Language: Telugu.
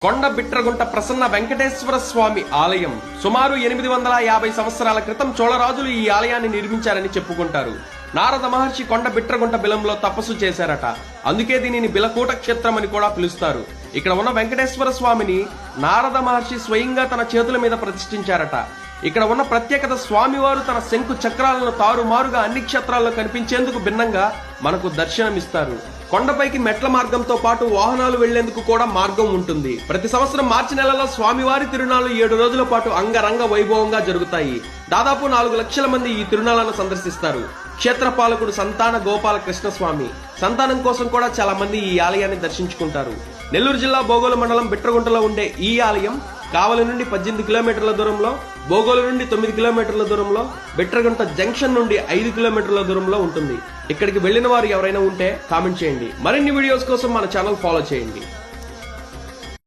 కొండ బిట్రగుంట ప్రసన్న వెంకటేశ్వర స్వామి ఆలయం సుమారు 850 సంవత్సరాల క్రితం చోళరాజులు ఈ ఆలయాన్ని నిర్మించారని చెప్పుకుంటారు. నారద మహర్షి కొండ బిట్రగుంట బిలంలో తపస్సు చేశారట. అందుకే దీనిని బిలకూట క్షేత్రం అని కూడా పిలుస్తారు. ఇక్కడ ఉన్న వెంకటేశ్వర స్వామిని నారద మహర్షి స్వయంగా తన చేతుల మీద ప్రతిష్ఠించారట. ఇక్కడ ఉన్న ప్రత్యేకత, స్వామివారు తన శంకు చక్రాలను తారుమారుగా అన్ని క్షేత్రాల్లో కనిపించేందుకు భిన్నంగా మనకు దర్శనమిస్తారు. కొండపైకి మెట్ల మార్గంతో పాటు వాహనాలు వెళ్లేందుకు కూడా మార్గం ఉంటుంది. ప్రతి సంవత్సరం మార్చి నెలలో స్వామివారి తిరునాళ్లు 7 రోజుల పాటు అంగరంగ వైభవంగా జరుగుతాయి. దాదాపు 4 లక్షల మంది ఈ తిరునాళ్లను సందర్శిస్తారు. క్షేత్రపాలకుడు సంతాన గోపాల కృష్ణస్వామి సంతానం కోసం కూడా చాలా మంది ఈ ఆలయాన్ని దర్శించుకుంటారు. నెల్లూరు జిల్లా బోగోలు మండలం బిట్రగుంటలో ఉండే ఈ ఆలయం కావలి నుండి 18 కిలోమీటర్ల దూరంలో, బోగోలు నుండి 9 కిలోమీటర్ల దూరంలో, బిట్రగుంట జంక్షన్ నుండి 5 కిలోమీటర్ల దూరంలో ఉంటుంది. ఇక్కడికి వెళ్లిన వారు ఎవరైనా ఉంటే కామెంట్ చేయండి. మరిన్ని వీడియోస్ కోసం మన ఛానల్ ఫాలో చేయండి.